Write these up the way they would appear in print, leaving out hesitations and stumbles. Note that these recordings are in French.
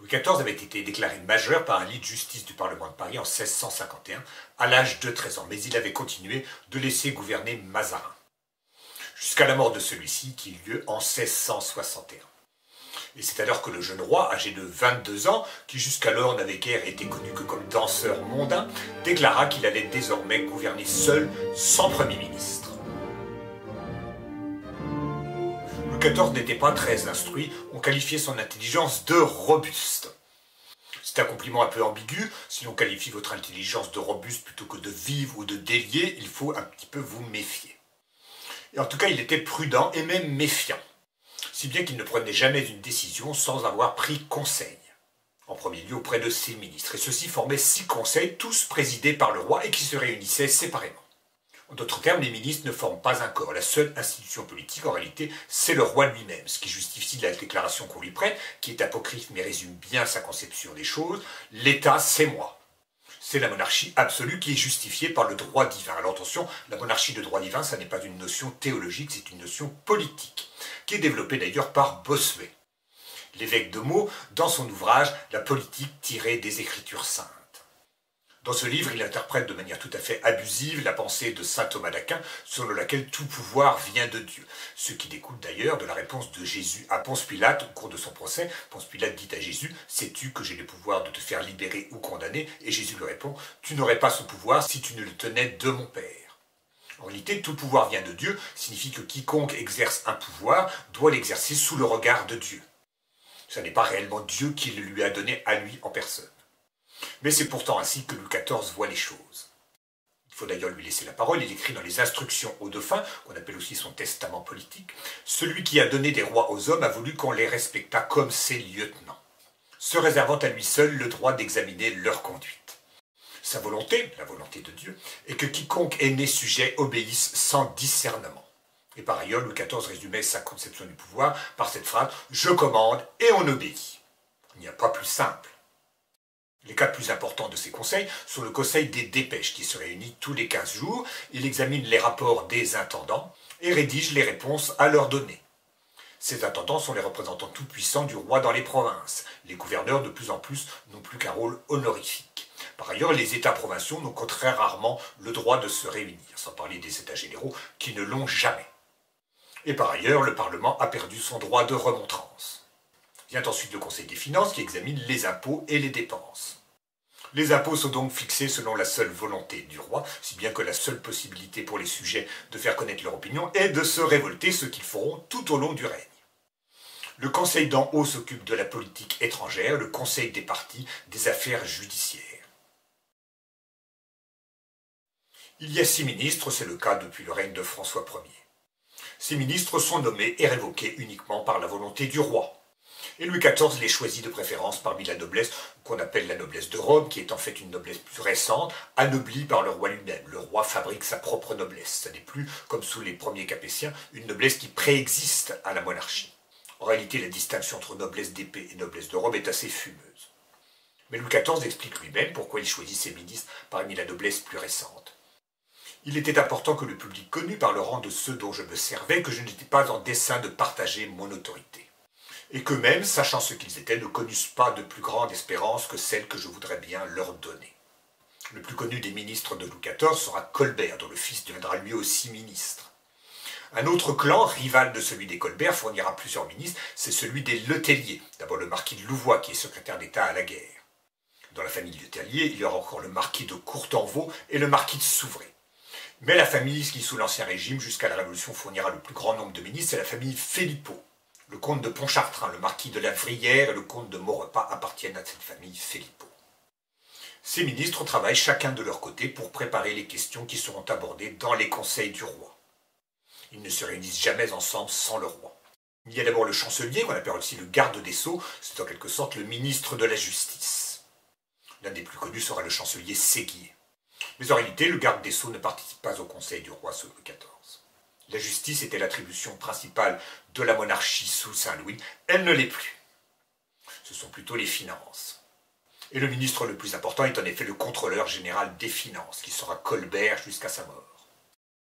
Louis XIV avait été déclaré majeur par un lit de justice du Parlement de Paris en 1651, à l'âge de 13 ans, mais il avait continué de laisser gouverner Mazarin, jusqu'à la mort de celui-ci qui eut lieu en 1661. Et c'est alors que le jeune roi, âgé de 22 ans, qui jusqu'alors n'avait guère été connu que comme danseur mondain, déclara qu'il allait désormais gouverner seul, sans Premier ministre. Louis XIV n'était pas très instruit, on qualifiait son intelligence de robuste. C'est un compliment un peu ambigu, si l'on qualifie votre intelligence de robuste plutôt que de vive ou de déliée, il faut un petit peu vous méfier. Et en tout cas, il était prudent et même méfiant, si bien qu'il ne prenait jamais une décision sans avoir pris conseil, en premier lieu auprès de ses ministres. Et ceux-ci formaient 6 conseils, tous présidés par le roi et qui se réunissaient séparément. En d'autres termes, les ministres ne forment pas un corps. La seule institution politique, en réalité, c'est le roi lui-même, ce qui justifie la déclaration qu'on lui prête, qui est apocryphe mais résume bien sa conception des choses. L'État, c'est moi. C'est la monarchie absolue qui est justifiée par le droit divin. Alors attention, la monarchie de droit divin, ça n'est pas une notion théologique, c'est une notion politique, qui est développée d'ailleurs par Bossuet, l'évêque de Meaux, dans son ouvrage « La politique tirée des Écritures saintes ». Dans ce livre, il interprète de manière tout à fait abusive la pensée de saint Thomas d'Aquin, selon laquelle tout pouvoir vient de Dieu. Ce qui découle d'ailleurs de la réponse de Jésus à Ponce Pilate au cours de son procès. Ponce Pilate dit à Jésus « Sais-tu que j'ai le pouvoir de te faire libérer ou condamner ?» Et Jésus lui répond « Tu n'aurais pas ce pouvoir si tu ne le tenais de mon Père. » En réalité, tout pouvoir vient de Dieu signifie que quiconque exerce un pouvoir doit l'exercer sous le regard de Dieu. Ce n'est pas réellement Dieu qui le lui a donné à lui en personne. Mais c'est pourtant ainsi que Louis XIV voit les choses. Il faut d'ailleurs lui laisser la parole, il écrit dans les instructions au dauphin, qu'on appelle aussi son testament politique, « Celui qui a donné des rois aux hommes a voulu qu'on les respectât comme ses lieutenants, se réservant à lui seul le droit d'examiner leur conduite. Sa volonté, la volonté de Dieu, est que quiconque est né sujet obéisse sans discernement. » Et par ailleurs, Louis XIV résumait sa conception du pouvoir par cette phrase « Je commande et on obéit ». Il n'y a pas plus simple. Les cas plus importants de ces conseils sont le conseil des dépêches qui se réunit tous les 15 jours. Il examine les rapports des intendants et rédige les réponses à leur donner. Ces intendants sont les représentants tout-puissants du roi dans les provinces. Les gouverneurs, de plus en plus, n'ont plus qu'un rôle honorifique. Par ailleurs, les États provinciaux n'ont que très rarement le droit de se réunir, sans parler des États généraux qui ne l'ont jamais. Et par ailleurs, le Parlement a perdu son droit de remontrance. Vient ensuite le Conseil des finances qui examine les impôts et les dépenses. Les impôts sont donc fixés selon la seule volonté du roi, si bien que la seule possibilité pour les sujets de faire connaître leur opinion est de se révolter, ce qu'ils feront tout au long du règne. Le Conseil d'en haut s'occupe de la politique étrangère, le Conseil des partis des affaires judiciaires. Il y a 6 ministres, c'est le cas depuis le règne de François Ier. Ces ministres sont nommés et révoqués uniquement par la volonté du roi. Et Louis XIV les choisit de préférence parmi la noblesse qu'on appelle la noblesse de Rome, qui est en fait une noblesse plus récente, anoblie par le roi lui-même. Le roi fabrique sa propre noblesse. Ce n'est plus, comme sous les premiers Capétiens, une noblesse qui préexiste à la monarchie. En réalité, la distinction entre noblesse d'épée et noblesse de Rome est assez fumeuse. Mais Louis XIV explique lui-même pourquoi il choisit ses ministres parmi la noblesse plus récente. Il était important que le public connût par le rang de ceux dont je me servais que je n'étais pas en dessein de partager mon autorité. Et qu'eux-mêmes, sachant ce qu'ils étaient, ne connussent pas de plus grande espérance que celle que je voudrais bien leur donner. Le plus connu des ministres de Louis XIV sera Colbert, dont le fils deviendra lui aussi ministre. Un autre clan, rival de celui des Colbert, fournira plusieurs ministres, c'est celui des Le Tellier, d'abord le marquis de Louvois, qui est secrétaire d'État à la guerre. Dans la famille Le Tellier, il y aura encore le marquis de Courtenvaux et le marquis de Souvray. Mais la famille qui, sous l'Ancien Régime, jusqu'à la Révolution, fournira le plus grand nombre de ministres, c'est la famille Philippot. Le comte de Pontchartrain, le marquis de la Vrillière et le comte de Maurepas appartiennent à cette famille Philippot. Ces ministres travaillent chacun de leur côté pour préparer les questions qui seront abordées dans les conseils du roi. Ils ne se réunissent jamais ensemble sans le roi. Il y a d'abord le chancelier, qu'on appelle aussi le garde des Sceaux, c'est en quelque sorte le ministre de la Justice. L'un des plus connus sera le chancelier Séguier. Mais en réalité, le garde des Sceaux ne participe pas au conseil du roi sous Louis XIV. La justice était l'attribution principale de la monarchie sous Saint-Louis, elle ne l'est plus. Ce sont plutôt les finances. Et le ministre le plus important est en effet le contrôleur général des finances, qui sera Colbert jusqu'à sa mort.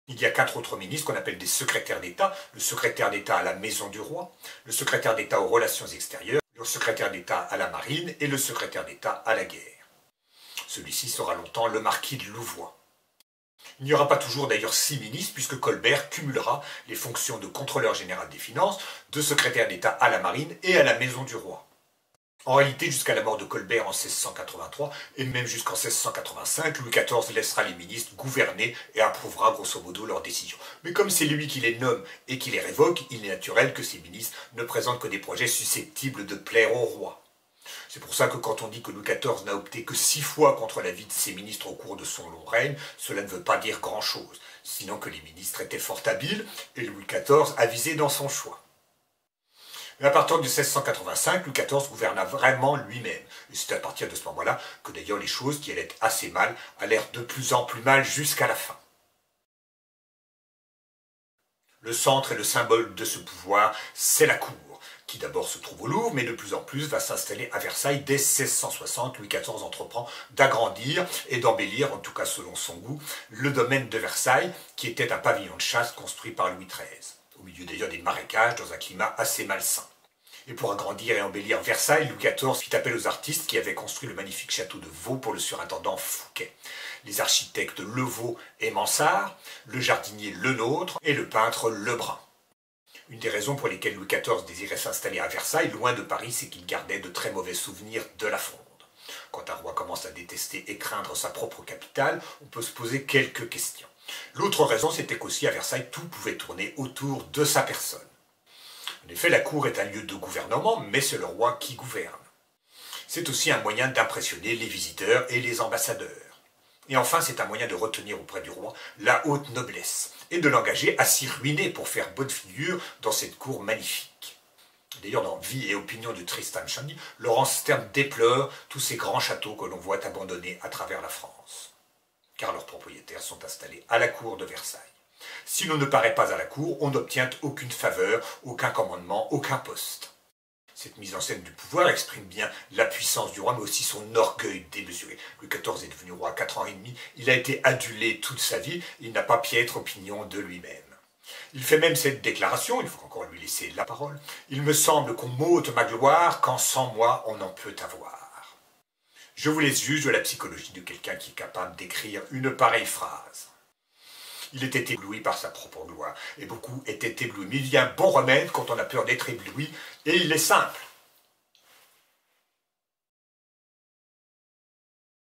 Il y a 4 autres ministres qu'on appelle des secrétaires d'État, le secrétaire d'État à la maison du roi, le secrétaire d'État aux relations extérieures, le secrétaire d'État à la marine et le secrétaire d'État à la guerre. Celui-ci sera longtemps le marquis de Louvois. Il n'y aura pas toujours d'ailleurs 6 ministres, puisque Colbert cumulera les fonctions de contrôleur général des finances, de secrétaire d'État à la marine et à la maison du roi. En réalité, jusqu'à la mort de Colbert en 1683, et même jusqu'en 1685, Louis XIV laissera les ministres gouverner et approuvera grosso modo leurs décisions. Mais comme c'est lui qui les nomme et qui les révoque, il est naturel que ces ministres ne présentent que des projets susceptibles de plaire au roi. C'est pour ça que quand on dit que Louis XIV n'a opté que 6 fois contre l'avis de ses ministres au cours de son long règne, cela ne veut pas dire grand-chose, sinon que les ministres étaient fort habiles et Louis XIV avisé dans son choix. Mais à partir de 1685, Louis XIV gouverna vraiment lui-même. Et c'est à partir de ce moment-là que d'ailleurs les choses qui allaient assez mal allèrent de plus en plus mal jusqu'à la fin. Le centre et le symbole de ce pouvoir, c'est la cour, qui d'abord se trouve au Louvre, mais de plus en plus va s'installer à Versailles. Dès 1660, Louis XIV entreprend d'agrandir et d'embellir, en tout cas selon son goût, le domaine de Versailles, qui était un pavillon de chasse construit par Louis XIII, au milieu d'ailleurs des marécages, dans un climat assez malsain. Et pour agrandir et embellir Versailles, Louis XIV fit appel aux artistes qui avaient construit le magnifique château de Vaux pour le surintendant Fouquet. Les architectes Levaux et Mansart, le jardinier Lenôtre et le peintre Lebrun. Une des raisons pour lesquelles Louis XIV désirait s'installer à Versailles, loin de Paris, c'est qu'il gardait de très mauvais souvenirs de la Fronde. Quand un roi commence à détester et craindre sa propre capitale, on peut se poser quelques questions. L'autre raison, c'était qu'aussi à Versailles, tout pouvait tourner autour de sa personne. En effet, la cour est un lieu de gouvernement, mais c'est le roi qui gouverne. C'est aussi un moyen d'impressionner les visiteurs et les ambassadeurs. Et enfin, c'est un moyen de retenir auprès du roi la haute noblesse, et de l'engager à s'y ruiner pour faire bonne figure dans cette cour magnifique. D'ailleurs, dans Vie et opinion de Tristan Shandy, Laurence Sterne déplore tous ces grands châteaux que l'on voit abandonnés à travers la France, car leurs propriétaires sont installés à la cour de Versailles. Si l'on ne paraît pas à la cour, on n'obtient aucune faveur, aucun commandement, aucun poste. Cette mise en scène du pouvoir exprime bien la puissance du roi, mais aussi son orgueil démesuré. Louis XIV est devenu roi à 4 ans et demi, il a été adulé toute sa vie, il n'a pas piètre opinion de lui-même. Il fait même cette déclaration, il faut encore lui laisser la parole. « Il me semble qu'on m'ôte ma gloire, quand sans moi on en peut avoir. » Je vous laisse juger de la psychologie de quelqu'un qui est capable d'écrire une pareille phrase. Il était ébloui par sa propre gloire, et beaucoup étaient éblouis. Mais il y a un bon remède quand on a peur d'être ébloui, et il est simple.